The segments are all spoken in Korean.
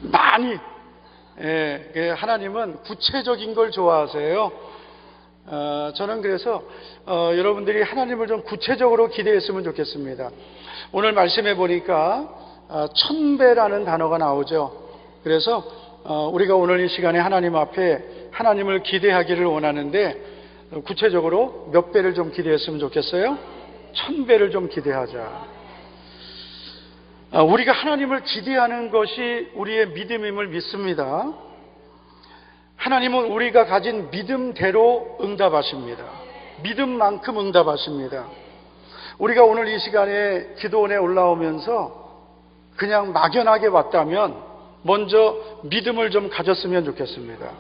많이, 하나님은 구체적인 걸 좋아하세요. 저는 그래서 여러분들이 하나님을 좀 구체적으로 기대했으면 좋겠습니다. 오늘 말씀해 보니까 1000배라는 단어가 나오죠. 그래서 우리가 오늘 이 시간에 하나님 앞에 하나님을 기대하기를 원하는데, 구체적으로 몇 배를 좀 기대했으면 좋겠어요? 1000배를 좀 기대하자. 우리가 하나님을 기대하는 것이 우리의 믿음임을 믿습니다. 하나님은 우리가 가진 믿음대로 응답하십니다. 믿음만큼 응답하십니다. 우리가 오늘 이 시간에 기도원에 올라오면서 그냥 막연하게 왔다면 먼저 믿음을 좀 가졌으면 좋겠습니다.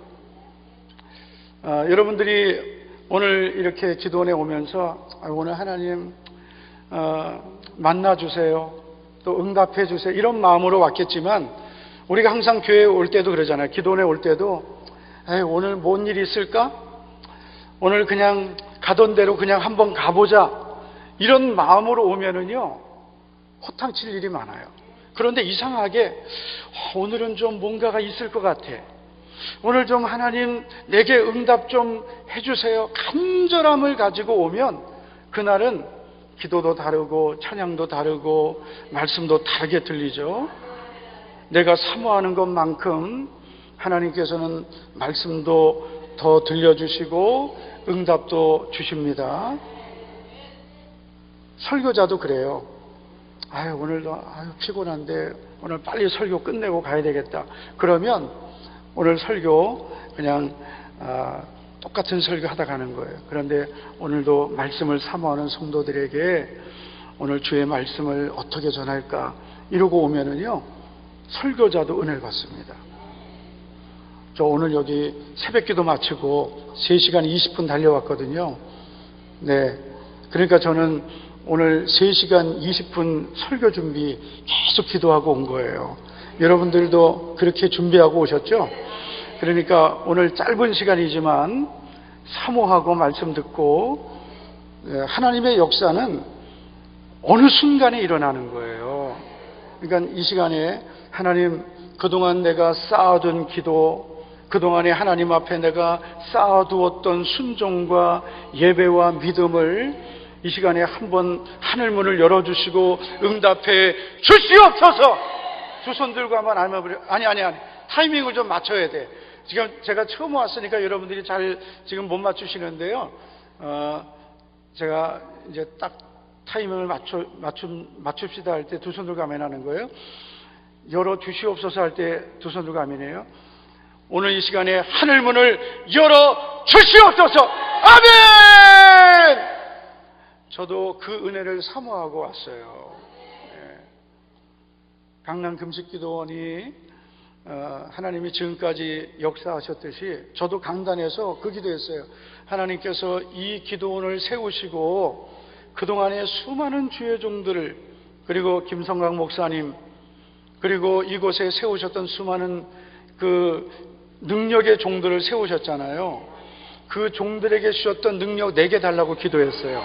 여러분들이 오늘 이렇게 기도원에 오면서 오늘 하나님 만나주세요, 또 응답해주세요, 이런 마음으로 왔겠지만, 우리가 항상 교회에 올 때도 그러잖아요. 기도원에 올 때도 오늘 뭔 일이 있을까? 오늘 그냥 가던 대로 그냥 한번 가보자, 이런 마음으로 오면은요 호탕칠 일이 많아요. 그런데 이상하게 오늘은 좀 뭔가가 있을 것 같아, 오늘 좀 하나님 내게 응답 좀 해주세요, 간절함을 가지고 오면 그날은 기도도 다르고 찬양도 다르고 말씀도 다르게 들리죠. 내가 사모하는 것만큼 하나님께서는 말씀도 더 들려주시고 응답도 주십니다. 설교자도 그래요. 오늘도 피곤한데 오늘 빨리 설교 끝내고 가야 되겠다. 그러면 오늘 설교 그냥 똑같은 설교 하다 가는 거예요. 그런데 오늘도 말씀을 사모하는 성도들에게 오늘 주의 말씀을 어떻게 전할까 이러고 오면은요 설교자도 은혜를 받습니다. 저 오늘 여기 새벽기도 마치고 3시간 20분 달려왔거든요. 그러니까 저는 오늘 3시간 20분 설교 준비 계속 기도하고 온 거예요. 여러분들도 그렇게 준비하고 오셨죠? 그러니까 오늘 짧은 시간이지만 사모하고 말씀 듣고, 하나님의 역사는 어느 순간에 일어나는 거예요. 그러니까 이 시간에 하나님, 그동안 내가 쌓아둔 기도, 그동안에 하나님 앞에 내가 쌓아두었던 순종과 예배와 믿음을 이 시간에 한번 하늘문을 열어주시고 응답해 주시옵소서. 두 손 들고 한번 아니 타이밍을 좀 맞춰야 돼. 지금 제가 처음 왔으니까 여러분들이 잘 지금 못 맞추시는데요. 제가 이제 딱 타이밍을 맞춥시다 할 때 두 손 들고 아멘하는 거예요. 열어 주시옵소서 할 때 두 손 들고 아멘이에요. 오늘 이 시간에 하늘문을 열어 주시옵소서. 아멘! 저도 그 은혜를 사모하고 왔어요. 강남 금식기도원이 하나님이 지금까지 역사하셨듯이 저도 강단에서 그 기도했어요. 하나님께서 이 기도원을 세우시고 그동안에 수많은 주의 종들을, 그리고 김성강 목사님, 그리고 이곳에 세우셨던 수많은 그 능력의 종들을 세우셨잖아요. 그 종들에게 주셨던 능력 내게 달라고 기도했어요.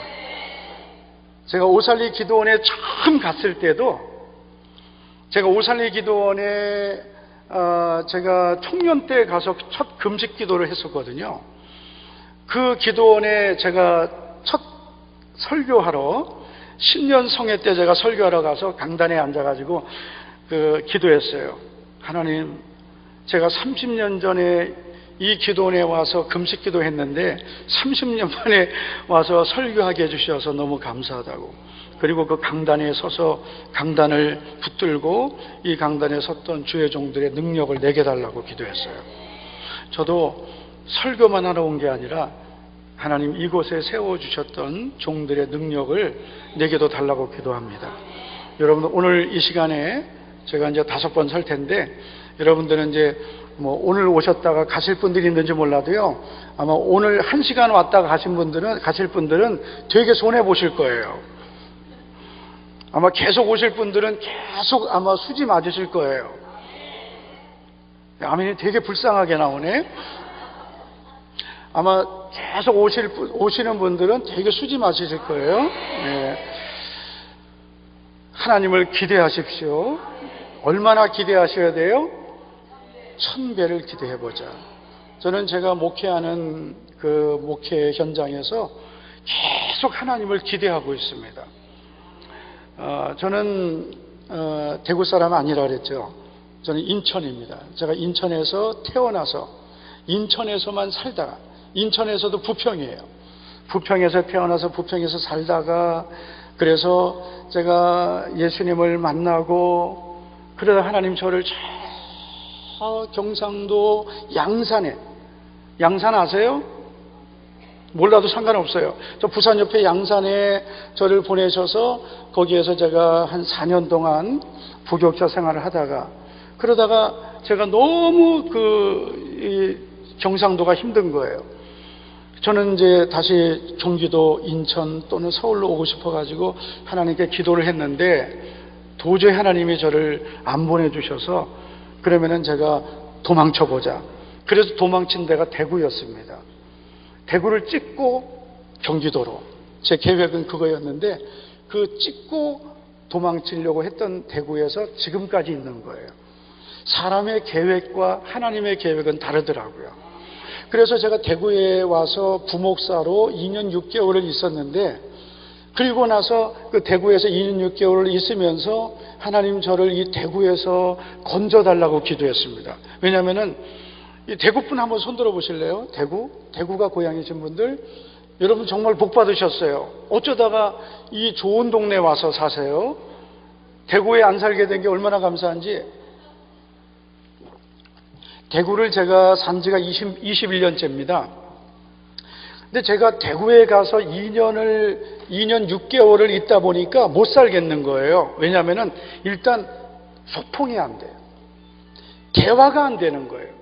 제가 오살리 기도원에 처음 갔을 때도, 제가 오살리 기도원에 제가 청년 때 가서 첫 금식 기도를 했었거든요. 그 기도원에 제가 첫 설교하러, 신년 성회 때 제가 설교하러 가서 강단에 앉아가지고 기도했어요. 하나님, 제가 30년 전에 이 기도원에 와서 금식 기도했는데 30년 만에 와서 설교하게 해주셔서 너무 감사하다고. 그리고 그 강단에 서서 강단을 붙들고 이 강단에 섰던 주의 종들의 능력을 내게 달라고 기도했어요. 저도 설교만 하러 온 게 아니라 하나님 이곳에 세워주셨던 종들의 능력을 내게도 달라고 기도합니다. 여러분, 오늘 이 시간에 제가 이제 5번 설 텐데, 여러분들은 이제 오늘 오셨다가 가실 분들이 있는지 몰라도요, 아마 오늘 1시간 왔다가 가실 분들은 되게 손해 보실 거예요. 아마 계속 오실 분들은 계속 아마 수지 맞으실 거예요. 아멘이 되게 불쌍하게 나오네. 아마 계속 오시는 분들은 되게 수지 맞으실 거예요. 하나님을 기대하십시오. 얼마나 기대하셔야 돼요? 1000배를 기도해보자. 저는 제가 목회하는 그 목회 현장에서 계속 하나님을 기대하고 있습니다. 저는 대구 사람 아니라 그랬죠. 저는 인천입니다. 제가 인천에서 태어나서 인천에서만 살다가, 인천에서도 부평이에요. 부평에서 태어나서 부평에서 살다가, 그래서 제가 예수님을 만나고 그러다 하나님 저를 저 경상도 양산에, 양산 아세요? 몰라도 상관없어요. 저 부산 옆에 양산에 저를 보내셔서 거기에서 제가 한 4년 동안 부교육자 생활을 하다가, 그러다가 제가 너무 경상도가 힘든 거예요. 저는 이제 다시 경기도, 인천 또는 서울로 오고 싶어가지고 하나님께 기도를 했는데 도저히 하나님이 저를 안 보내주셔서, 그러면은 제가 도망쳐보자. 그래서 도망친 데가 대구였습니다. 대구를 찍고 경기도로, 제 계획은 그거였는데 그 찍고 도망치려고 했던 대구에서 지금까지 있는 거예요. 사람의 계획과 하나님의 계획은 다르더라고요. 그래서 제가 대구에 와서 부목사로 2년 6개월을 있었는데, 그리고 나서 그 대구에서 2년 6개월을 있으면서 하나님 저를 이 대구에서 건져달라고 기도했습니다. 왜냐하면은 이 대구분 한번 손들어 보실래요? 대구가 고향이신 분들, 여러분 정말 복 받으셨어요. 어쩌다가 이 좋은 동네에 와서 사세요? 대구에 안 살게 된 게 얼마나 감사한지. 대구를 제가 산 지가 21년째입니다. 근데 제가 대구에 가서 2년 6개월을 있다 보니까 못 살겠는 거예요. 왜냐하면은 일단 소통이 안 돼요. 대화가 안 되는 거예요.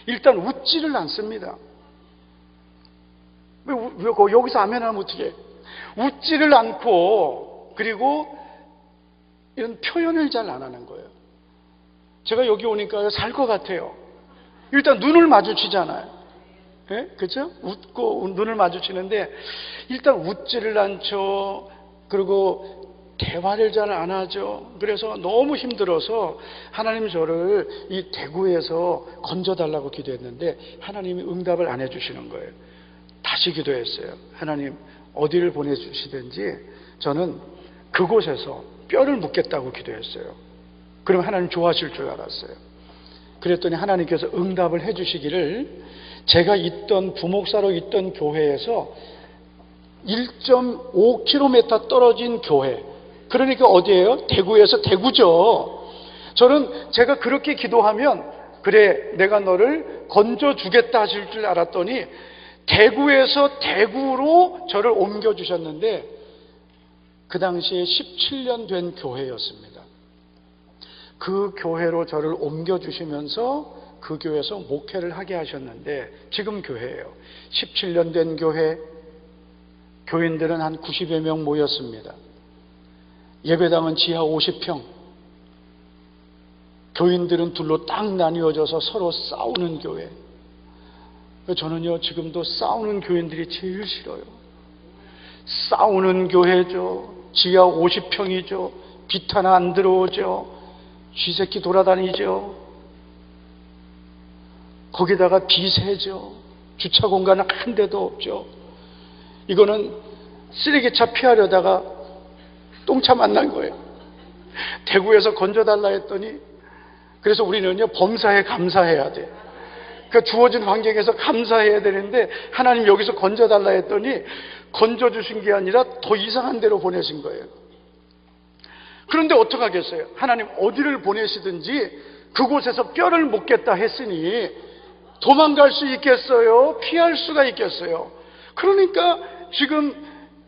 일단 웃지를 않습니다. 왜 여기서 아멘 하면 어떻게? 웃지를 않고, 그리고 이런 표현을 잘 안 하는 거예요. 제가 여기 오니까 살 것 같아요. 일단 눈을 마주치잖아요. 예? 그렇죠? 웃고 눈을 마주치는데 일단 웃지를 않죠. 그리고 대화를 잘 안 하죠. 그래서 너무 힘들어서 하나님 저를 이 대구에서 건져달라고 기도했는데 하나님이 응답을 안 해주시는 거예요. 다시 기도했어요. 하나님 어디를 보내주시든지 저는 그곳에서 뼈를 묻겠다고 기도했어요. 그럼 하나님 좋아하실 줄 알았어요. 그랬더니 하나님께서 응답을 해주시기를, 제가 있던 부목사로 있던 교회에서 1.5km 떨어진 교회, 그러니까 어디예요? 대구에서 대구죠. 저는 제가 그렇게 기도하면 그래 내가 너를 건져주겠다 하실 줄 알았더니 대구에서 대구로 저를 옮겨주셨는데 그 당시에 17년 된 교회였습니다. 그 교회로 저를 옮겨주시면서 그 교회에서 목회를 하게 하셨는데 지금 교회예요. 17년 된 교회, 교인들은 한 90여 명 모였습니다. 예배당은 지하 50평, 교인들은 둘로 딱 나뉘어져서 서로 싸우는 교회. 저는요 지금도 싸우는 교인들이 제일 싫어요. 싸우는 교회죠. 지하 50평이죠. 빛 하나 안 들어오죠. 쥐새끼 돌아다니죠. 거기다가 비세죠. 주차 공간은 한 대도 없죠. 이거는 쓰레기차 피하려다가 똥차 만난 거예요. 대구에서 건져달라 했더니, 그래서 우리는요 범사에 감사해야 돼. 그러니까 주어진 환경에서 감사해야 되는데 하나님 여기서 건져달라 했더니 건져주신 게 아니라 더 이상한 데로 보내신 거예요. 그런데 어떡하겠어요? 하나님 어디를 보내시든지 그곳에서 뼈를 묻겠다 했으니 도망갈 수 있겠어요? 피할 수가 있겠어요? 그러니까 지금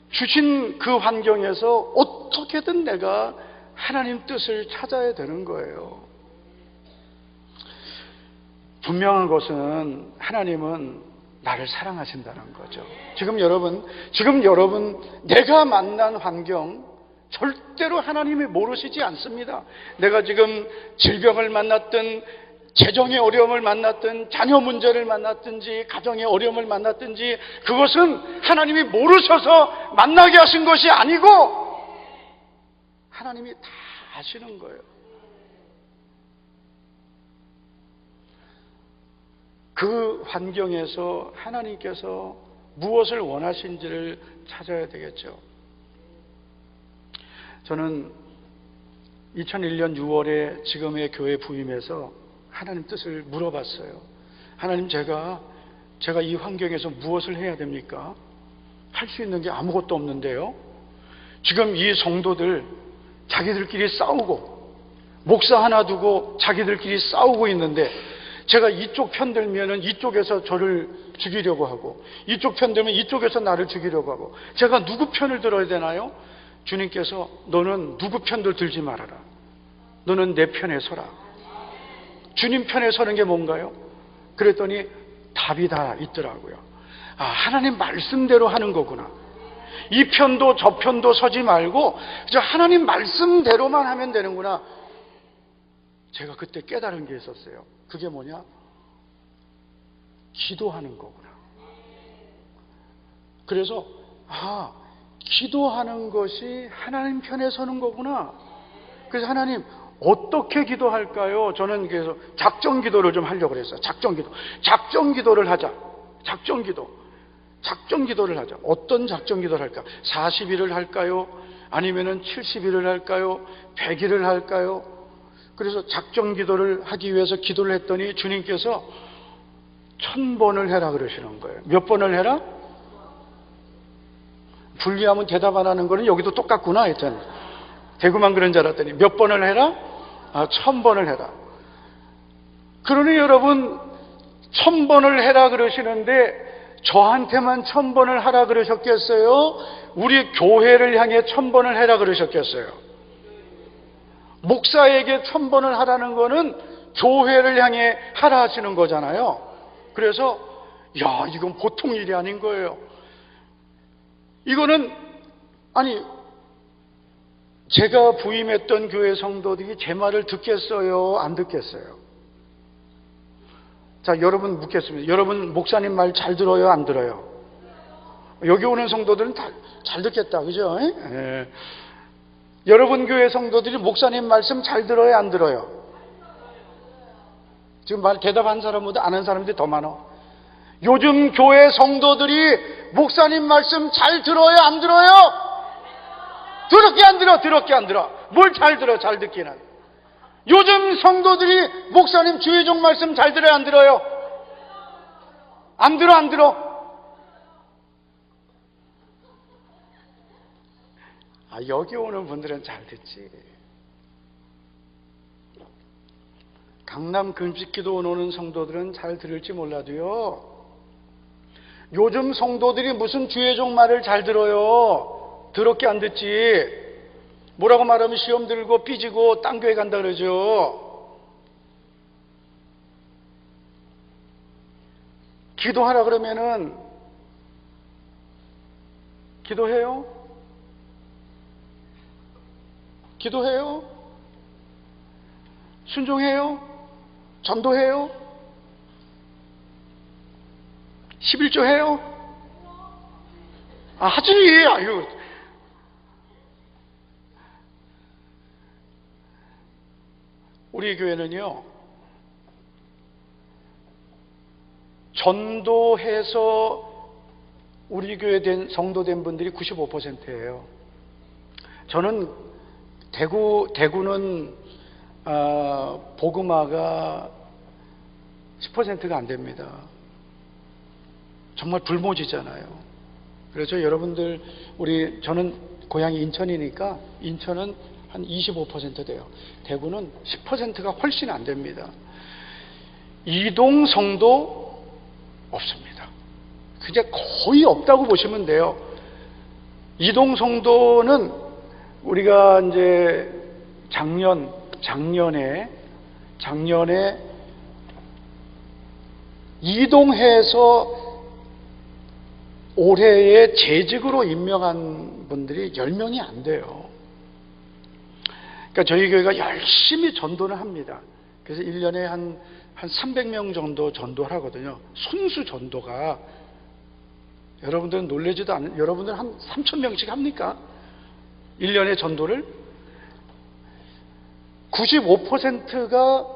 주신 그 환경에서 어떻게든 내가 하나님 뜻을 찾아야 되는 거예요. 분명한 것은 하나님은 나를 사랑하신다는 거죠. 지금 여러분 내가 만난 환경 절대로 하나님이 모르시지 않습니다. 내가 지금 질병을 만났든 재정의 어려움을 만났든 자녀 문제를 만났든지 가정의 어려움을 만났든지 그것은 하나님이 모르셔서 만나게 하신 것이 아니고 하나님이 다 아시는 거예요. 그 환경에서 하나님께서 무엇을 원하신지를 찾아야 되겠죠. 저는 2001년 6월에 지금의 교회 부임해서 하나님 뜻을 물어봤어요. 하나님, 제가 이 환경에서 무엇을 해야 됩니까? 할 수 있는 게 아무것도 없는데요. 지금 이 성도들 자기들끼리 싸우고, 목사 하나 두고 자기들끼리 싸우고 있는데, 제가 이쪽 편들면은 이쪽에서 저를 죽이려고 하고, 이쪽 편들면 이쪽에서 나를 죽이려고 하고, 제가 누구 편을 들어야 되나요? 주님께서 너는 누구 편도 들지 말아라. 너는 내 편에 서라. 주님 편에 서는 게 뭔가요? 그랬더니 답이 다 있더라고요. 아, 하나님 말씀대로 하는 거구나. 이 편도 저 편도 서지 말고 그저 하나님 말씀대로만 하면 되는구나. 제가 그때 깨달은 게 있었어요. 그게 뭐냐? 기도하는 거구나. 그래서 기도하는 것이 하나님 편에 서는 거구나. 그래서 하나님 어떻게 기도할까요? 저는 그래서 작정 기도를 좀 하려고 그랬어요. 작정 기도를 하자. 작정 기도를 하자. 어떤 작정 기도를 할까? 40일을 할까요? 아니면은 70일을 할까요? 100일을 할까요? 그래서 작정 기도를 하기 위해서 기도를 했더니 주님께서 1000번을 해라 그러시는 거예요. 몇 번을 해라? 분리하면 대답 안 하는 거는 여기도 똑같구나 했잖아요. 대구만 그런 줄 알았더니 몇 번을 해라? 1000번을 해라. 그러니 여러분 1000번을 해라 그러시는데 저한테만 1000번을 하라 그러셨겠어요? 우리 교회를 향해 1000번을 해라 그러셨겠어요? 목사에게 1000번을 하라는 거는 교회를 향해 하라 하시는 거잖아요. 그래서 이건 보통 일이 아닌 거예요. 이거는 제가 부임했던 교회 성도들이 제 말을 듣겠어요? 안 듣겠어요? 자, 여러분 묻겠습니다. 여러분 목사님 말 잘 들어요? 안 들어요? 여기 오는 성도들은 다 잘 듣겠다. 그죠? 예. 여러분 교회 성도들이 목사님 말씀 잘 들어요? 안 들어요? 지금 대답한 사람보다 안 한 사람들이 더 많아. 요즘 교회 성도들이 목사님 말씀 잘 들어요? 안 들어요? 더럽게 안 들어. 뭘 잘 들어? 잘 듣기는. 요즘 성도들이 목사님 주의종 말씀 잘 들어요? 안 들어요? 안 들어. 여기 오는 분들은 잘 듣지. 강남 금식기도 오는 성도들은 잘 들을지 몰라도요. 요즘 성도들이 무슨 주의종 말을 잘 들어요? 더럽게 안 듣지. 뭐라고 말하면 시험 들고 삐지고 딴 교회 간다 그러죠. 기도하라 그러면은 기도해요? 순종해요? 전도해요? 11조 해요? 하지. 우리 교회는요, 전도해서 우리 교회 성도된 분들이 95%예요. 저는 대구는 복음화가 10%가 안 됩니다. 정말 불모지잖아요. 그래서 여러분들 저는 고향이 인천이니까 인천은 한 25% 돼요. 대구는 10%가 훨씬 안 됩니다. 이동 성도 없습니다. 그냥 거의 없다고 보시면 돼요. 이동 성도는 우리가 이제 작년에 이동해서 올해에 재직으로 임명한 분들이 10명이 안 돼요. 그러니까 저희 교회가 열심히 전도를 합니다. 그래서 1년에 한 300명 정도 전도를 하거든요. 순수 전도가. 여러분들은 놀라지도 않은, 여러분들은 한 3,000명씩 합니까? 1년에 전도를? 95%가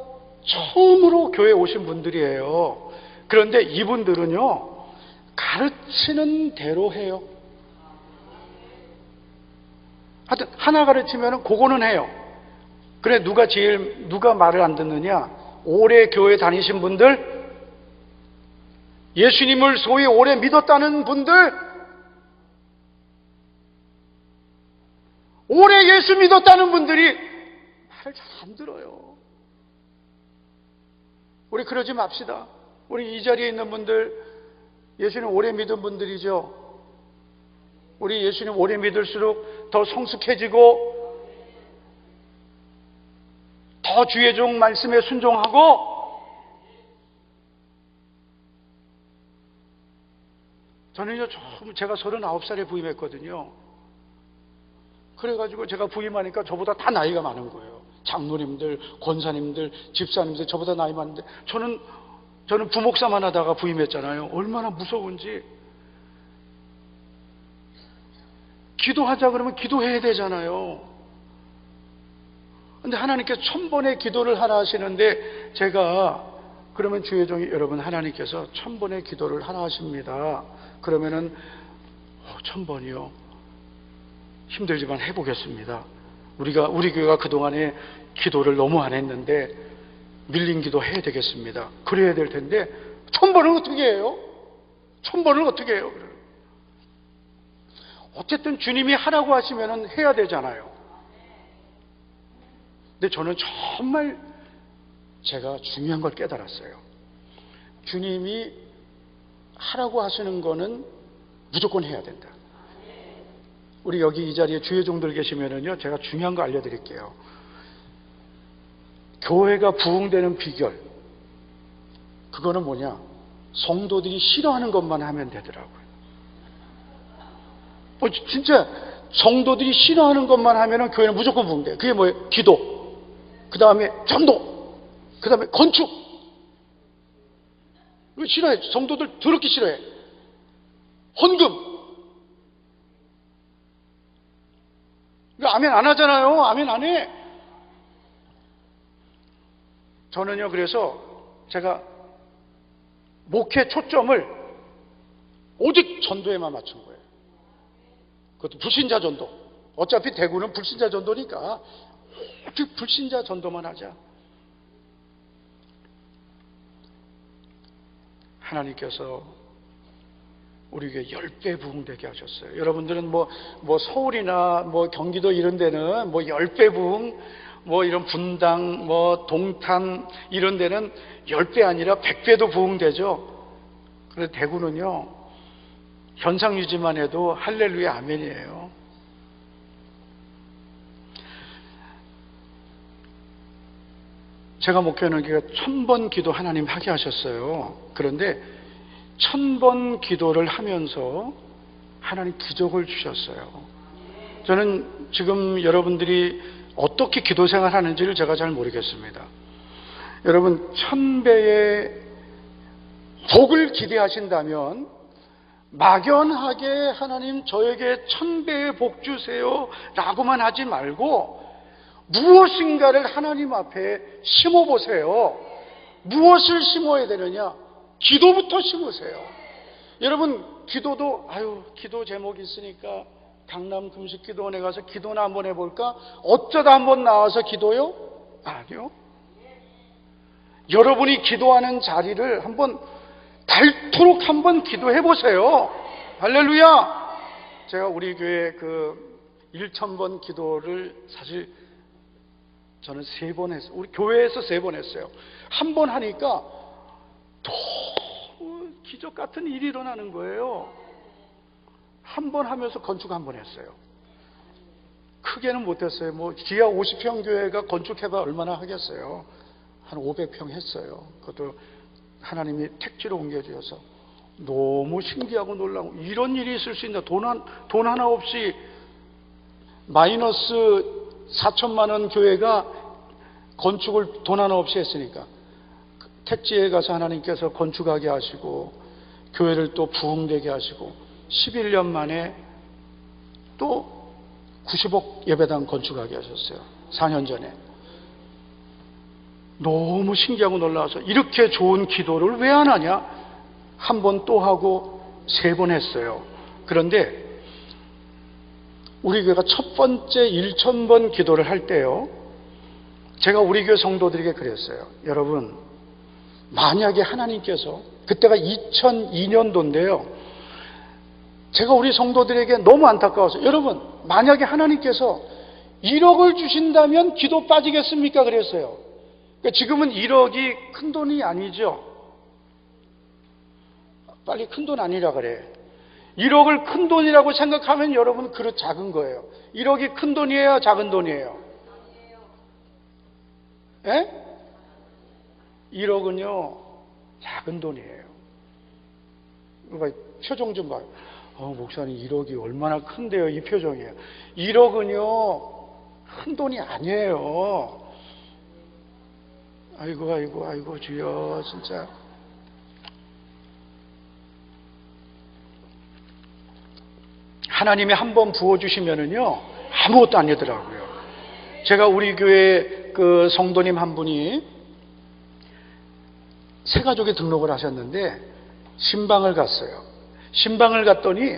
처음으로 교회에 오신 분들이에요. 그런데 이분들은요, 가르치는 대로 해요. 하여튼 하나 가르치면 그거는 해요. 그래, 누가 말을 안 듣느냐? 오래 교회 다니신 분들, 예수님을 소위 오래 믿었다는 분들, 오래 예수 믿었다는 분들이 말을 잘 안 들어요. 우리 그러지 맙시다. 우리 이 자리에 있는 분들, 예수님 오래 믿은 분들이죠. 우리 예수님 오래 믿을수록 더 성숙해지고, 더 주의 종 말씀에 순종하고, 저는요, 제가 39살에 부임했거든요. 그래가지고 제가 부임하니까 저보다 다 나이가 많은 거예요. 장로님들, 권사님들, 집사님들, 저보다 나이 많은데, 저는 부목사만 하다가 부임했잖아요. 얼마나 무서운지. 기도하자 그러면 기도해야 되잖아요. 근데 하나님께서 1000번의 기도를 하라 하시는데, 제가 그러면 주의 종이, 여러분, 하나님께서 1000번의 기도를 하라 하십니다. 그러면은 1000번이요. 힘들지만 해보겠습니다. 우리 교회가 그동안에 기도를 너무 안 했는데 밀린 기도 해야 되겠습니다. 그래야 될 텐데 1000번을 어떻게 해요? 1000번을 어떻게 해요? 어쨌든 주님이 하라고 하시면 해야 되잖아요. 근데 저는 정말 제가 중요한 걸 깨달았어요. 주님이 하라고 하시는 거는 무조건 해야 된다. 우리 여기 이 자리에 주의 종들 계시면은요, 제가 중요한 거 알려드릴게요. 교회가 부흥되는 비결, 그거는 뭐냐? 성도들이 싫어하는 것만 하면 되더라고요. 진짜 성도들이 싫어하는 것만 하면은 교회는 무조건 부흥돼요. 그게 뭐예요? 기도, 그 다음에 전도, 그 다음에 건축. 이거 싫어해. 성도들 더럽게 싫어해. 헌금. 이거 아멘 안 하잖아요. 아멘 안 해. 저는요, 그래서 제가 목회 초점을 오직 전도에만 맞춘 거예요. 그것도 불신자 전도. 어차피 대구는 불신자 전도니까 오직 불신자 전도만 하자. 하나님께서 우리 교회 10배 부흥되게 하셨어요. 여러분들은 뭐 서울이나 뭐 경기도 이런 데는 뭐 10배 부흥, 뭐 이런 분당, 뭐 동탄 이런 데는 10배 아니라 100배도 부흥되죠. 그런데 대구는요, 현상 유지만 해도 할렐루야 아멘이에요. 제가 목회하는 교회가 1000번 기도 하나님 하게 하셨어요. 그런데 1000번 기도를 하면서 하나님 기적을 주셨어요. 저는 지금 여러분들이 어떻게 기도 생활하는지를 제가 잘 모르겠습니다. 여러분, 1000배의 복을 기대하신다면 막연하게 하나님 저에게 1000배의 복 주세요 라고만 하지 말고 무엇인가를 하나님 앞에 심어보세요. 무엇을 심어야 되느냐? 기도부터 심으세요. 여러분, 기도도 기도 제목이 있으니까 강남 금식기도원에 가서 기도나 한번 해볼까? 어쩌다 한번 나와서 기도요? 아니요. 여러분이 기도하는 자리를 한번 닳도록 한번 기도해보세요. 할렐루야. 제가 우리 교회 1000번 기도를 사실 저는 3번 했어요. 우리 교회에서 3번 했어요. 한 번 하니까 너무 기적 같은 일이 일어나는 거예요. 한 번 하면서 건축 한 번 했어요. 크게는 못했어요. 뭐 지하 50평 교회가 건축해봐 얼마나 하겠어요. 한 500평 했어요. 그것도 하나님이 택지로 옮겨주셔서 너무 신기하고 놀라고, 이런 일이 있을 수 있나. 돈 하나 없이 마이너스 4천만 원 교회가 건축을 돈 하나 없이 했으니까 택지에 가서 하나님께서 건축하게 하시고 교회를 또 부흥되게 하시고 11년 만에 또 90억 예배당 건축하게 하셨어요. 4년 전에. 너무 신기하고 놀라워서 이렇게 좋은 기도를 왜 안 하냐? 한 번 또 하고 3번 했어요. 그런데 우리 교회가 첫 번째 1000번 기도를 할 때요, 제가 우리 교회 성도들에게 그랬어요. 여러분, 만약에 하나님께서, 그때가 2002년도인데요 제가 우리 성도들에게 너무 안타까워서, 여러분, 만약에 하나님께서 1억을 주신다면 기도 빠지겠습니까? 그랬어요. 그러니까 지금은 1억이 큰 돈이 아니죠. 빨리 큰 돈 아니라 그래. 1억을 큰 돈이라고 생각하면 여러분 그릇 작은 거예요. 1억이 큰 돈이에요? 작은 돈이에요? 예? 1억은요 작은 돈이에요. 표정 좀 봐요. 목사님 1억이 얼마나 큰데요? 이 표정이에요. 1억은요 큰 돈이 아니에요. 아이고 주여, 진짜. 하나님이 한번 부어주시면은요 아무것도 아니더라고요. 제가 우리 교회 그 성도님 한 분이 새가족에 등록을 하셨는데 신방을 갔어요. 신방을 갔더니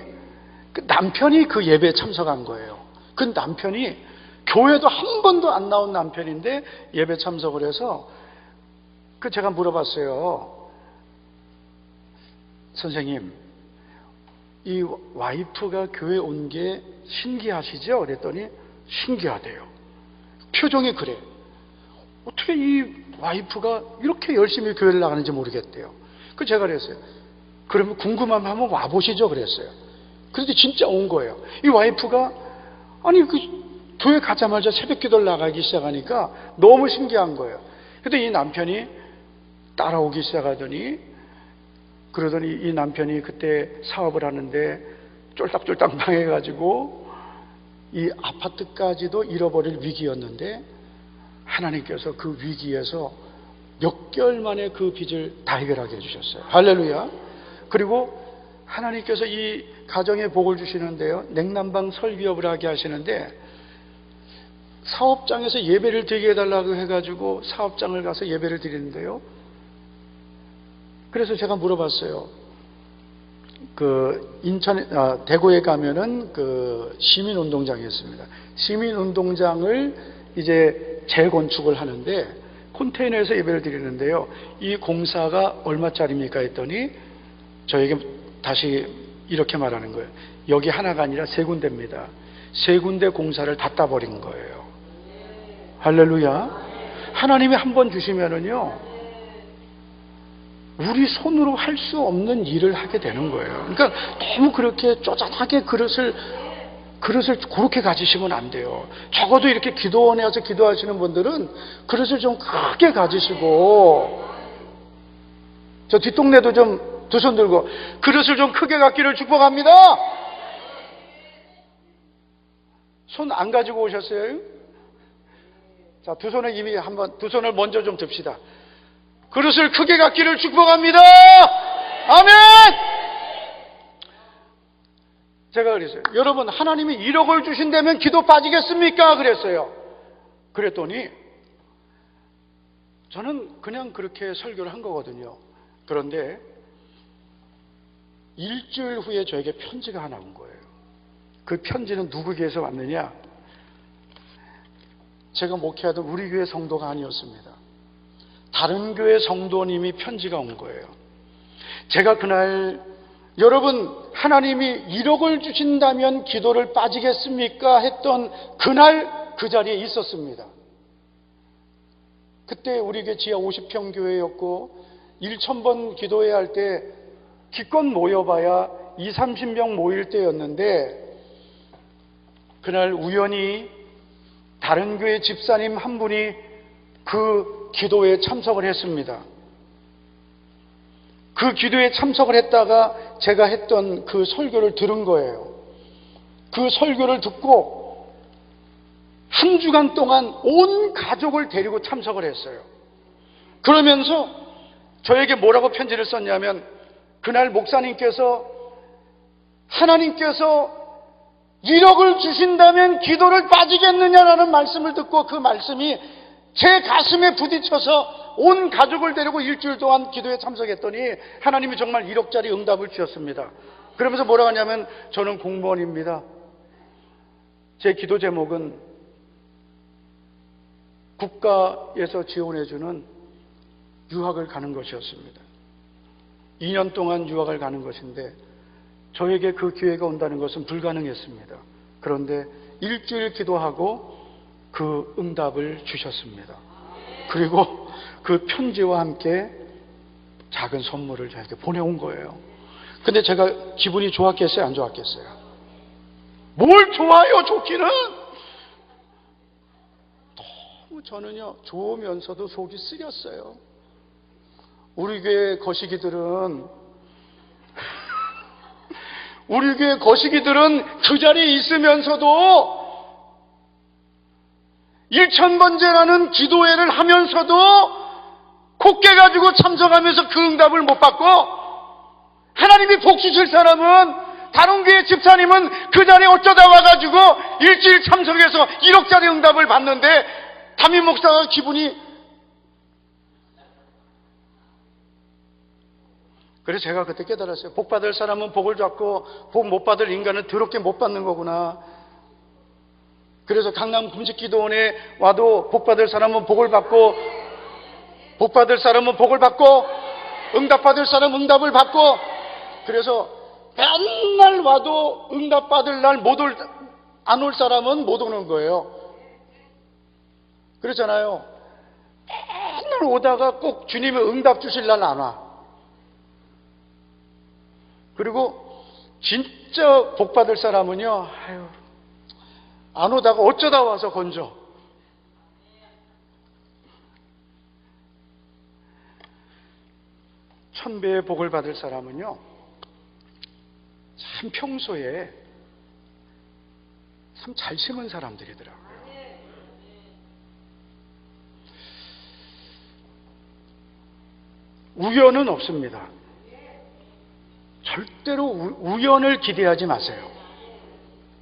그 남편이 그 예배에 참석한 거예요. 그 남편이 교회도 한 번도 안 나온 남편인데 예배 참석을 해서 그 제가 물어봤어요. 선생님, 이 와이프가 교회 온 게 신기하시죠? 그랬더니 신기하대요. 표정이 그래. 어떻게 이 와이프가 이렇게 열심히 교회를 나가는지 모르겠대요. 그 제가 그랬어요. 그러면 궁금하면 한번 와보시죠. 그랬어요. 그런데 진짜 온 거예요. 이 와이프가 아니 그 교회 가자마자 새벽 기도를 나가기 시작하니까 너무 신기한 거예요. 근데 이 남편이 따라오기 시작하더니 그러더니 이 남편이 그때 사업을 하는데 쫄딱쫄딱 망해가지고 이 아파트까지도 잃어버릴 위기였는데 하나님께서 그 위기에서 몇 개월 만에 그 빚을 다 해결하게 해주셨어요. 할렐루야. 그리고 하나님께서 이 가정에 복을 주시는데요, 냉난방 설비업을 하게 하시는데 사업장에서 예배를 드리게 해달라고 해가지고 사업장을 가서 예배를 드리는데요, 그래서 제가 물어봤어요. 그 대구에 가면은 그 시민운동장이 있습니다. 시민운동장을 이제 재건축을 하는데 컨테이너에서 예배를 드리는데요, 이 공사가 얼마짜리입니까? 했더니 저에게 다시 이렇게 말하는 거예요. 여기 하나가 아니라 3군데입니다. 3군데 공사를 다 따버린 거예요. 할렐루야. 하나님이 한번 주시면은요 우리 손으로 할 수 없는 일을 하게 되는 거예요. 그러니까 너무 그렇게 쪼잔하게 그릇을 그렇게 가지시면 안 돼요. 적어도 이렇게 기도원에 와서 기도하시는 분들은 그릇을 좀 크게 가지시고, 저 뒷동네도 좀 두 손 들고 그릇을 좀 크게 갖기를 축복합니다. 손 안 가지고 오셨어요? 자, 두 손을 이미 한번, 두 손을 먼저 좀 듭시다. 그릇을 크게 갖기를 축복합니다. 아멘. 제가 그랬어요. 여러분, 하나님이 1억을 주신다면 기도 빠지겠습니까? 그랬어요. 그랬더니 저는 그냥 그렇게 설교를 한 거거든요. 그런데 일주일 후에 저에게 편지가 하나 온 거예요. 그 편지는 누구에게서 왔느냐? 제가 목회하던 우리 교회 성도가 아니었습니다. 다른 교회 성도님이 편지가 온 거예요. 제가 그날, 여러분, 하나님이 1억을 주신다면 기도를 빠지겠습니까? 했던 그날 그 자리에 있었습니다. 그때 우리 교회 지하 50평 교회였고 1000번 기도해야 할 때 기껏 모여봐야 20-30명 모일 때였는데, 그날 우연히 다른 교회 집사님 한 분이 그 기도에 참석을 했습니다. 그 기도에 참석을 했다가 제가 했던 그 설교를 들은 거예요. 그 설교를 듣고 한 주간 동안 온 가족을 데리고 참석을 했어요. 그러면서 저에게 뭐라고 편지를 썼냐면, 그날 목사님께서 하나님께서 1억을 주신다면 기도를 빠지겠느냐라는 말씀을 듣고 그 말씀이 제 가슴에 부딪혀서 온 가족을 데리고 일주일 동안 기도에 참석했더니 하나님이 정말 1억짜리 응답을 주셨습니다. 그러면서 뭐라고 하냐면 저는 공무원입니다. 제 기도 제목은 국가에서 지원해주는 유학을 가는 것이었습니다. 2년 동안 유학을 가는 것인데 저에게 그 기회가 온다는 것은 불가능했습니다. 그런데 일주일 기도하고 그 응답을 주셨습니다. 그리고 그 편지와 함께 작은 선물을 저에게 보내온 거예요. 근데 제가 기분이 좋았겠어요? 안 좋았겠어요? 뭘 좋아요, 좋기는? 너무 저는요, 좋으면서도 속이 쓰렸어요. 우리 교회 거시기들은 그 자리에 있으면서도 1000번째라는 기도회를 하면서도 콧게 가지고 참석하면서 그 응답을 못 받고, 하나님이 복 주실 사람은, 다른 교회 집사님은 그 자리에 어쩌다 와가지고 일주일 참석해서 1억짜리 응답을 받는데 담임 목사가 기분이, 그래서 제가 그때 깨달았어요. 복 받을 사람은 복을 받고 복 못 받을 인간은 더럽게 못 받는 거구나. 그래서 강남 금식기도원에 와도 복 받을 사람은 복을 받고, 복 받을 사람은 복을 받고, 응답 받을 사람은 응답을 받고, 그래서 맨날 와도 응답 받을 날 안 올 사람은 못 오는 거예요. 그렇잖아요. 맨날 오다가 꼭 주님이 응답 주실 날 안 와. 그리고 진짜 복 받을 사람은요, 안 오다가 어쩌다 와서 건져. 천배의 복을 받을 사람은요, 참 평소에 참 잘 심은 사람들이더라고요. 우연은 없습니다. 절대로 우연을 기대하지 마세요.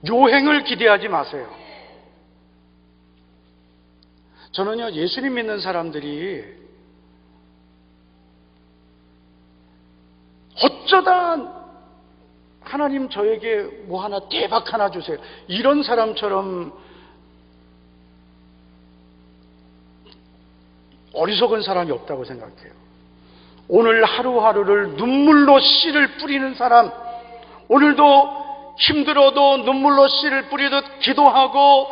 요행을 기대하지 마세요. 저는요, 예수님 믿는 사람들이 어쩌다 하나님 저에게 뭐 하나 대박 하나 주세요, 이런 사람처럼 어리석은 사람이 없다고 생각해요. 오늘 하루하루를 눈물로 씨를 뿌리는 사람, 오늘도 힘들어도 눈물로 씨를 뿌리듯 기도하고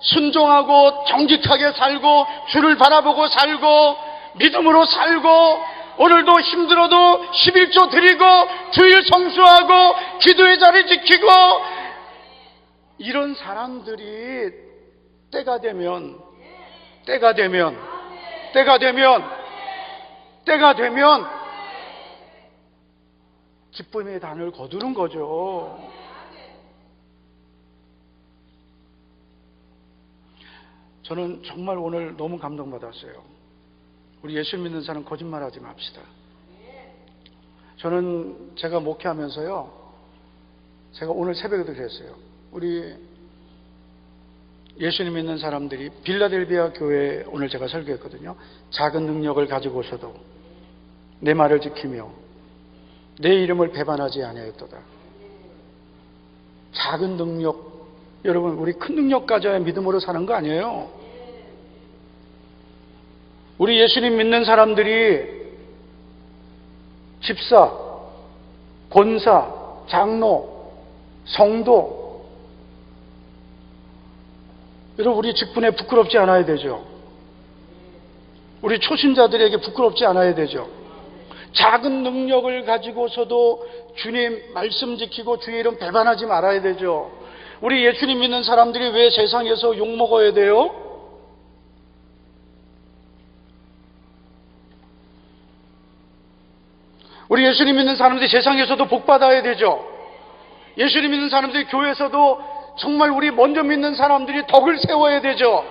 순종하고 정직하게 살고 주를 바라보고 살고 믿음으로 살고, 오늘도 힘들어도 11조 드리고 주일 성수하고 기도의 자리 지키고, 이런 사람들이 때가 되면 기쁨의 단을 거두는 거죠. 저는 정말 오늘 너무 감동받았어요. 우리 예수 믿는 사람 거짓말하지 맙시다. 저는 제가 목회하면서요, 제가 오늘 새벽에도 그랬어요. 우리 예수님 믿는 사람들이 빌라델비아 교회에 오늘 제가 설교했거든요. 작은 능력을 가지고 오셔도 내 말을 지키며 내 이름을 배반하지 아니하였도다. 작은 능력, 여러분, 우리 큰 능력 가져야 믿음으로 사는 거 아니에요. 우리 예수님 믿는 사람들이 집사, 권사, 장로, 성도, 여러분, 우리 직분에 부끄럽지 않아야 되죠. 우리 초신자들에게 부끄럽지 않아야 되죠. 작은 능력을 가지고서도 주님 말씀 지키고 주의 이름 배반하지 말아야 되죠. 우리 예수님 믿는 사람들이 왜 세상에서 욕먹어야 돼요? 우리 예수님 믿는 사람들이 세상에서도 복받아야 되죠. 예수님 믿는 사람들이 교회에서도 정말 우리 먼저 믿는 사람들이 덕을 세워야 되죠.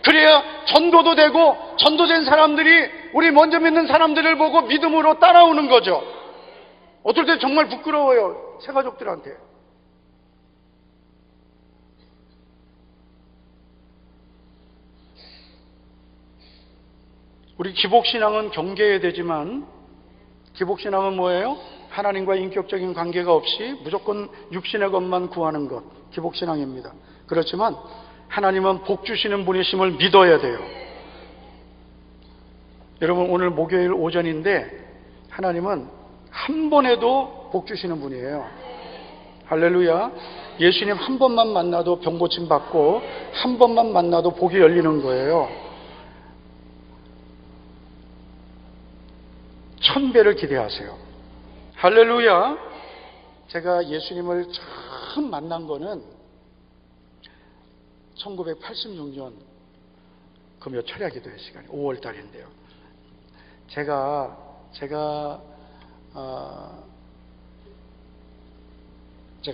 그래야 전도도 되고, 전도된 사람들이 우리 먼저 믿는 사람들을 보고 믿음으로 따라오는 거죠. 어떨 때 정말 부끄러워요, 새가족들한테. 우리 기복신앙은 경계해야 되지만, 기복신앙은 뭐예요? 하나님과 인격적인 관계가 없이 무조건 육신의 것만 구하는 것, 기복신앙입니다. 그렇지만 하나님은 복 주시는 분이심을 믿어야 돼요. 여러분, 오늘 목요일 오전인데 하나님은 한 번에도 복 주시는 분이에요. 할렐루야. 예수님 한 번만 만나도 병 고침 받고, 한 번만 만나도 복이 열리는 거예요. 1000배를 기대하세요. 할렐루야. 제가 예수님을 처음 만난 거는 1986년 금요 철야 기도회 시간에 5월 달인데요. 제가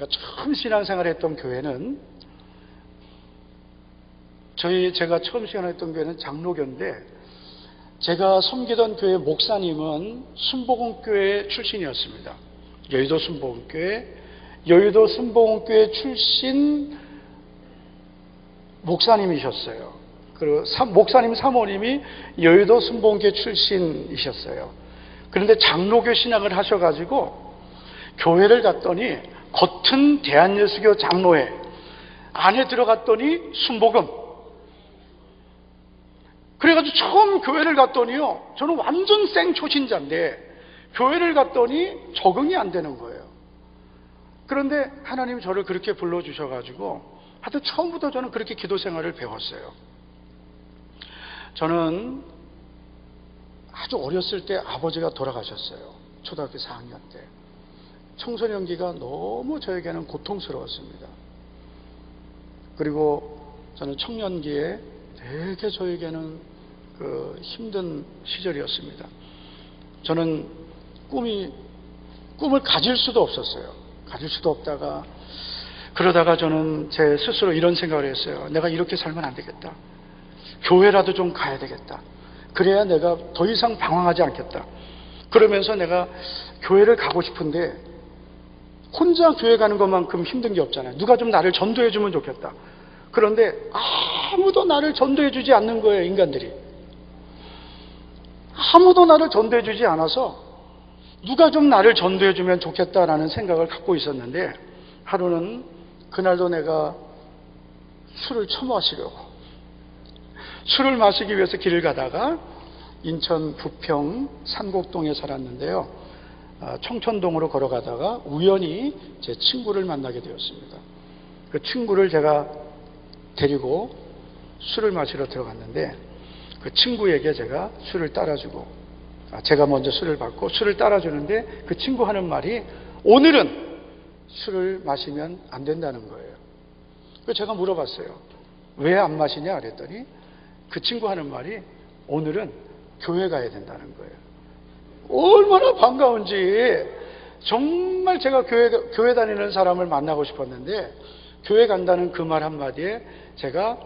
처음 신앙생활 했던 교회는, 제가 처음 신앙했던 교회는 장로교인데, 제가 섬기던 교회 목사님은 순복음교회 출신이었습니다. 여의도 순복음교회 출신 목사님이셨어요. 그리고 목사님 사모님이 여의도 순복음교회 출신이셨어요. 그런데 장로교 신학을 하셔가지고 교회를 갔더니 겉은 대한예수교 장로회, 안에 들어갔더니 순복음. 그래가지고 처음 교회를 갔더니요, 저는 완전 생초신자인데 교회를 갔더니 적응이 안 되는 거예요. 그런데 하나님이 저를 그렇게 불러주셔가지고 하여튼 처음부터 저는 그렇게 기도 생활을 배웠어요. 저는 아주 어렸을 때 아버지가 돌아가셨어요. 초등학교 4학년 때. 청소년기가 너무 저에게는 고통스러웠습니다. 그리고 저는 청년기에 되게 저에게는 힘든 시절이었습니다. 저는 꿈을 가질 수도 없었어요. 가질 수도 없다가, 그러다가 저는 제 스스로 이런 생각을 했어요. 내가 이렇게 살면 안 되겠다. 교회라도 좀 가야 되겠다. 그래야 내가 더 이상 방황하지 않겠다. 그러면서 내가 교회를 가고 싶은데 혼자 교회 가는 것만큼 힘든 게 없잖아요. 누가 좀 나를 전도해 주면 좋겠다. 그런데 아무도 나를 전도해 주지 않는 거예요, 인간들이. 아무도 나를 전도해 주지 않아서 누가 좀 나를 전도해 주면 좋겠다라는 생각을 갖고 있었는데, 하루는 그날도 내가 술을 처마시려고, 술을 마시기 위해서 길을 가다가 인천 부평 산곡동에 살았는데요, 청천동으로 걸어가다가 우연히 제 친구를 만나게 되었습니다. 그 친구를 제가 데리고 술을 마시러 들어갔는데, 그 친구에게 제가 술을 따라주고, 제가 먼저 술을 받고 술을 따라주는데, 그 친구 하는 말이 오늘은 술을 마시면 안 된다는 거예요. 그래서 제가 물어봤어요. 왜 안 마시냐 그랬더니 그 친구 하는 말이 오늘은 교회 가야 된다는 거예요. 얼마나 반가운지. 정말 제가 교회 다니는 사람을 만나고 싶었는데, 교회 간다는 그 말 한마디에 제가,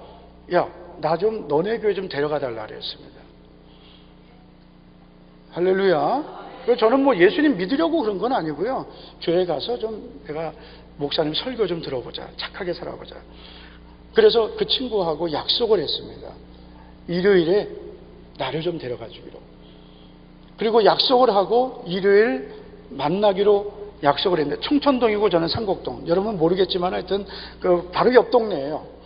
야, 나 좀 너네 교회 좀 데려가 달라 그랬습니다. 할렐루야. 저는 뭐 예수님 믿으려고 그런 건 아니고요. 교회 가서 좀 내가 목사님 설교 좀 들어보자. 착하게 살아보자. 그래서 그 친구하고 약속을 했습니다. 일요일에 나를 좀 데려가 주기로. 그리고 약속을 하고 일요일 만나기로 약속을 했는데, 청천동이고 저는 산곡동. 여러분 모르겠지만 하여튼 바로 옆 동네예요.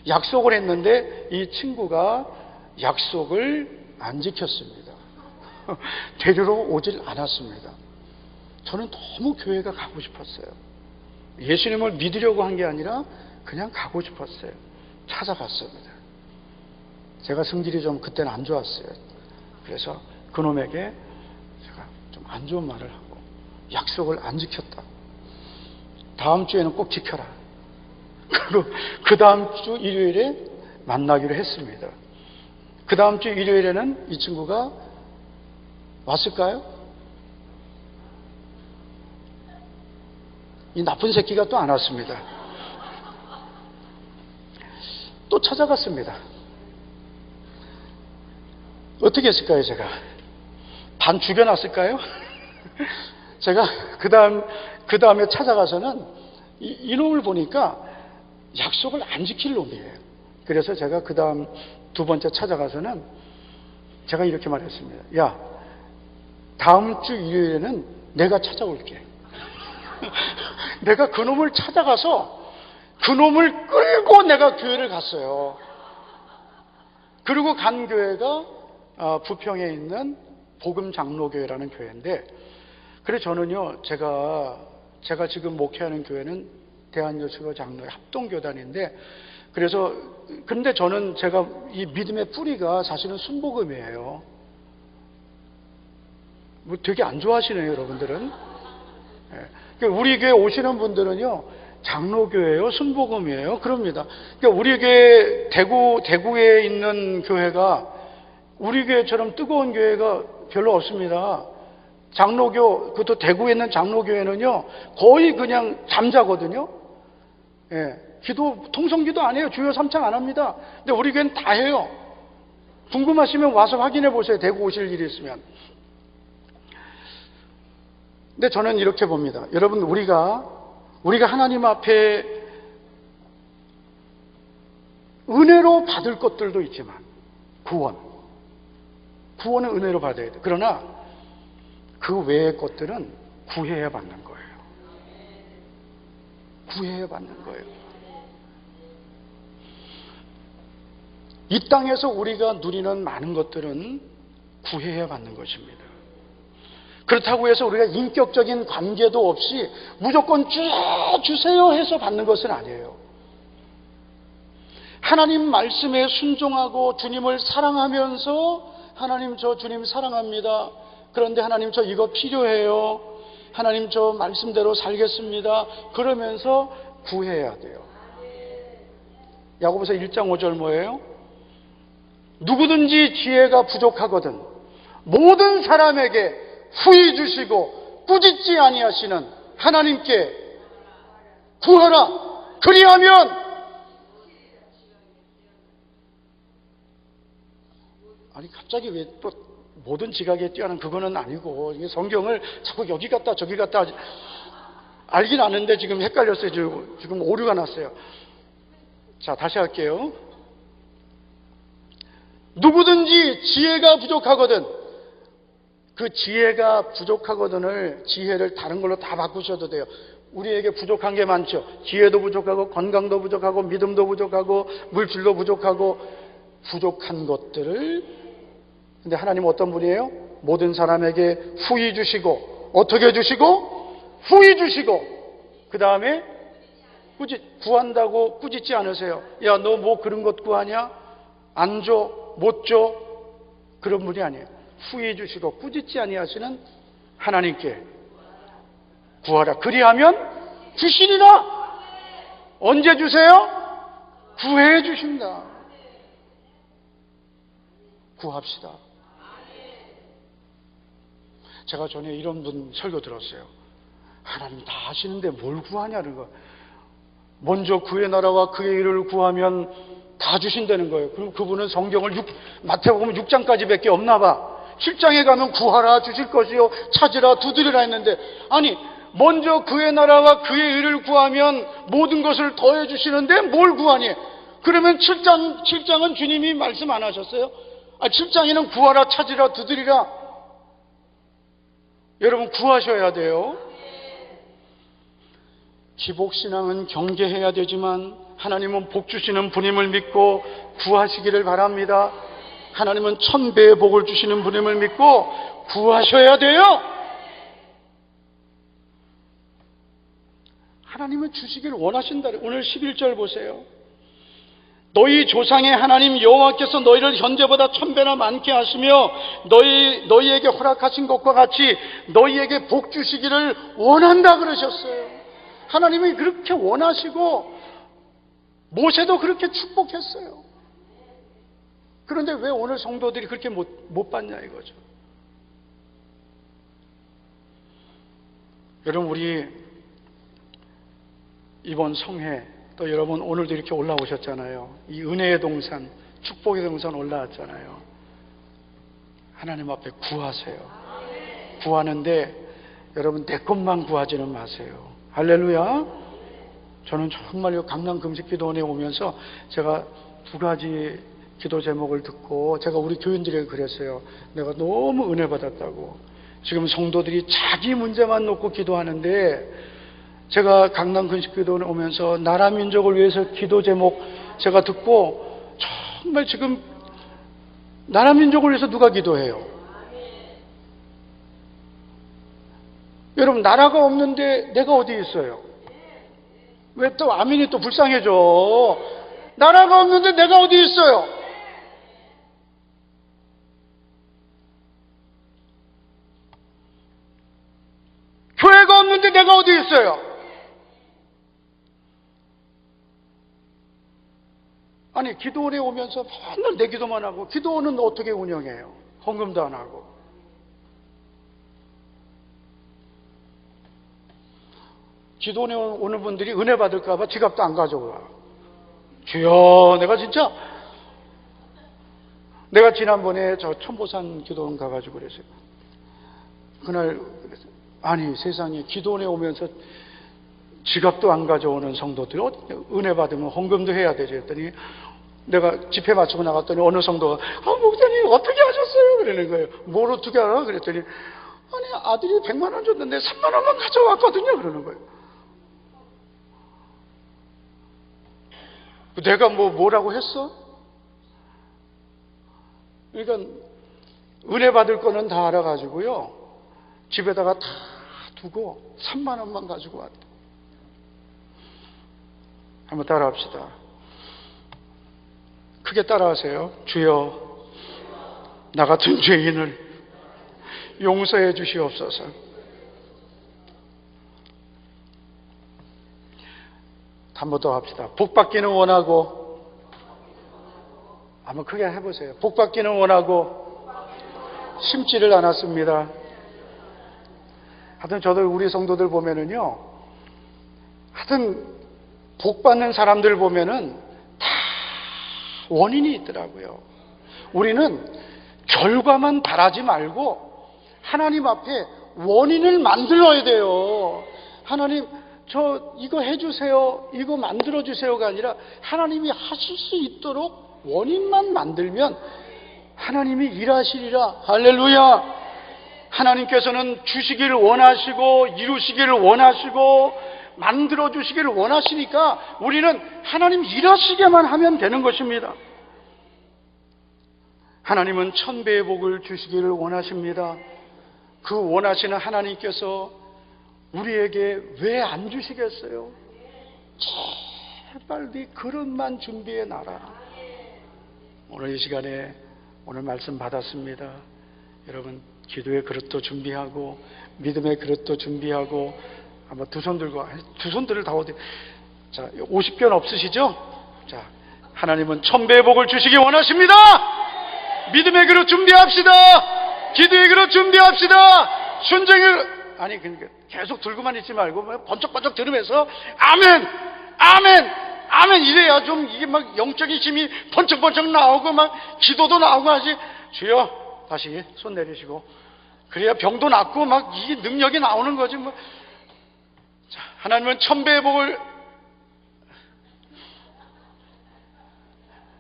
약속을 했는데 이 친구가 약속을 안 지켰습니다. 데리러 오질 않았습니다. 저는 너무 교회가 가고 싶었어요. 예수님을 믿으려고 한 게 아니라 그냥 가고 싶었어요. 찾아갔습니다. 제가 성질이 좀 그때는 안 좋았어요. 그래서 그놈에게 제가 좀 안 좋은 말을 하고 약속을 안 지켰다. 다음 주에는 꼭 지켜라. 그리고 그 다음 주 일요일에 만나기로 했습니다. 그 다음 주 일요일에는 이 친구가 왔을까요? 이 나쁜 새끼가 또 안 왔습니다. 또 찾아갔습니다. 어떻게 했을까요, 제가? 반 죽여놨을까요? 제가 그 다음에 찾아가서는 이놈을 보니까 약속을 안 지킬 놈이에요. 그래서 제가 그 다음 두 번째 찾아가서는 제가 이렇게 말했습니다. 야, 다음 주 일요일에는 내가 찾아올게. 내가 그놈을 찾아가서 그놈을 끌고 내가 교회를 갔어요. 그리고 간 교회가 부평에 있는 복음장로교회라는 교회인데, 그래서 저는요, 제가 지금 목회하는 교회는 대한여수교 장로의 합동교단인데, 그래서 근데 저는 제가 이 믿음의 뿌리가 사실은 순복음이에요. 뭐 되게 안 좋아하시네요, 여러분들은. 그러니까 우리 교회 오시는 분들은요, 장로교회요, 순복음이에요, 그럽니다. 그러니까 우리 교회 대구에 있는 교회가 우리 교회처럼 뜨거운 교회가 별로 없습니다. 장로교, 그것도 대구에 있는 장로교회는요, 거의 그냥 잠자거든요. 통성기도 안 해요. 주여 삼창 안 합니다. 근데 우리 교회는 다 해요. 궁금하시면 와서 확인해 보세요. 대구 오실 일이 있으면. 근데 저는 이렇게 봅니다. 여러분, 우리가 하나님 앞에 은혜로 받을 것들도 있지만, 구원은 은혜로 받아야 돼. 그러나 그 외의 것들은 구해야 받는 거예요. 구해야 받는 거예요. 이 땅에서 우리가 누리는 많은 것들은 구해야 받는 것입니다. 그렇다고 해서 우리가 인격적인 관계도 없이 무조건 주세요 해서 받는 것은 아니에요. 하나님 말씀에 순종하고 주님을 사랑하면서, 하나님 저 주님 사랑합니다. 그런데 하나님 저 이거 필요해요. 하나님 저 말씀대로 살겠습니다. 그러면서 구해야 돼요. 야고보서 1장 5절 뭐예요? 누구든지 지혜가 부족하거든 모든 사람에게 후히 주시고 꾸짖지 아니하시는 하나님께 구하라. 그리하면, 아니 갑자기 왜 또 모든 지각에 뛰어난 그거는 아니고, 이게 성경을 자꾸 여기 갔다 저기 갔다 알긴 아는데 지금 헷갈렸어요. 지금 오류가 났어요. 자, 다시 할게요. 누구든지 지혜가 부족하거든, 그 지혜가 부족하거든을 지혜를 다른 걸로 다 바꾸셔도 돼요. 우리에게 부족한 게 많죠. 지혜도 부족하고 건강도 부족하고 믿음도 부족하고 물질도 부족하고 부족한 것들을, 근데 하나님 어떤 분이에요? 모든 사람에게 후히 주시고, 어떻게 주시고? 후히 주시고, 그 다음에 구한다고 꾸짖지 않으세요. 야, 너 뭐 그런 것 구하냐? 안 줘, 못 줘. 그런 분이 아니에요. 후히 주시고 꾸짖지 아니하시는 하나님께 구하라. 그리하면 주시리라. 언제 주세요? 구해 주신다. 구합시다. 제가 전에 이런 분 설교 들었어요. 하나님 다 하시는데 뭘 구하냐는 거. 먼저 그의 나라와 그의 일을 구하면 다 주신다는 거예요. 그럼 그분은 성경을 마태복음 6장까지 밖에 없나 봐. 7장에 가면 구하라 주실 것이요 찾으라 두드리라 했는데, 아니 먼저 그의 나라와 그의 일을 구하면 모든 것을 더해 주시는데 뭘 구하니? 그러면 7장은 주님이 말씀 안 하셨어요? 7장에는 구하라 찾으라 두드리라. 여러분 구하셔야 돼요. 기복신앙은 경계해야 되지만 하나님은 복 주시는 분임을 믿고 구하시기를 바랍니다. 하나님은 1000배의 복을 주시는 분임을 믿고 구하셔야 돼요. 하나님은 주시기를 원하신다. 오늘 11절 보세요. 너희 조상의 하나님 여호와께서 너희를 현재보다 1000배나 많게 하시며 너희에게 허락하신 것과 같이 너희에게 복 주시기를 원한다 그러셨어요. 하나님이 그렇게 원하시고 모세도 그렇게 축복했어요. 그런데 왜 오늘 성도들이 그렇게 못 받냐 이거죠. 여러분, 우리 이번 성회 또 여러분 오늘도 이렇게 올라오셨잖아요. 이 은혜의 동산, 축복의 동산 올라왔잖아요. 하나님 앞에 구하세요. 구하는데 여러분 내 것만 구하지는 마세요. 할렐루야. 저는 정말요 강남 금식기도원에 오면서 제가 두 가지 기도 제목을 듣고 제가 우리 교인들에게 그랬어요. 내가 너무 은혜 받았다고. 지금 성도들이 자기 문제만 놓고 기도하는데, 제가 강남 근식기도원에 오면서 나라 민족을 위해서 기도 제목 제가 듣고 정말 지금 나라 민족을 위해서 누가 기도해요? 여러분, 나라가 없는데 내가 어디 있어요? 왜 또 아멘이 또 불쌍해져? 나라가 없는데 내가 어디 있어요? 교회가 없는데 내가 어디 있어요? 아니, 기도원에 오면서 맨날 내 기도만 하고, 기도원은 어떻게 운영해요? 헌금도 안 하고. 기도원에 오는 분들이 은혜 받을까봐 지갑도 안 가져와. 주여, 내가 지난번에 저 천보산 기도원 가가지고 그랬어요. 그날, 아니, 세상에 기도원에 오면서 지갑도 안 가져오는 성도들이 은혜 받으면 헌금도 해야 되지 했더니, 내가 집회 마치고 나갔더니 어느 성도가 목사님 어떻게 하셨어요? 그러는 거예요. 뭘 어떻게 알아? 그랬더니 아니, 아들이 100만 원 줬는데 3만 원만 가져왔거든요. 그러는 거예요. 내가 뭐라고 했어? 그러니까 은혜 받을 거는 다 알아가지고요, 집에다가 다 두고 3만 원만 가지고 왔대. 한번 따라합시다. 크게 따라하세요. 주여, 나 같은 죄인을 용서해 주시옵소서. 한 번 더 합시다. 복 받기는 원하고, 한번 크게 해보세요. 복 받기는 원하고 심지를 않았습니다. 하여튼 저도 우리 성도들 보면은요, 하여튼 복 받는 사람들 보면은 다 원인이 있더라고요. 우리는 결과만 바라지 말고 하나님 앞에 원인을 만들어야 돼요. 하나님, 저 이거 해주세요, 이거 만들어주세요가 아니라 하나님이 하실 수 있도록 원인만 만들면 하나님이 일하시리라. 할렐루야. 하나님께서는 주시기를 원하시고 이루시기를 원하시고 만들어주시기를 원하시니까 우리는 하나님 일하시게만 하면 되는 것입니다. 하나님은 1000배의 복을 주시기를 원하십니다. 그 원하시는 하나님께서 우리에게 왜 안 주시겠어요? 제발 네 그릇만 준비해 놔라. 오늘 이 시간에 오늘 말씀 받았습니다. 여러분, 기도의 그릇도 준비하고 믿음의 그릇도 준비하고, 아마 두 손 들고, 두 손들을 다 어디, 자, 50견 없으시죠? 자, 하나님은 1000배의 복을 주시기 원하십니다. 믿음의 그릇 준비합시다. 기도의 그릇 준비합시다. 순종의, 아니, 그러니까 계속 들고만 있지 말고 번쩍번쩍 들으면서 아멘, 아멘, 아멘 이래야 좀 이게 막 영적인 힘이 번쩍번쩍 나오고 막 기도도 나오고 하지. 주여, 다시 손 내리시고, 그래야 병도 낫고 막 이게 능력이 나오는 거지 뭐. 자, 하나님은 1000배의 복을,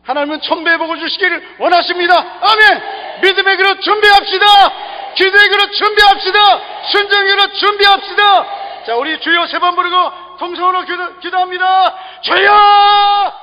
하나님은 1000배의 복을 주시기를 원하십니다. 아멘. 믿음의 그릇 준비합시다. 기도의 그릇 준비합시다. 순종의 그릇 준비합시다. 자, 우리 주여 3번 부르고 통성으로 기도합니다. 주여!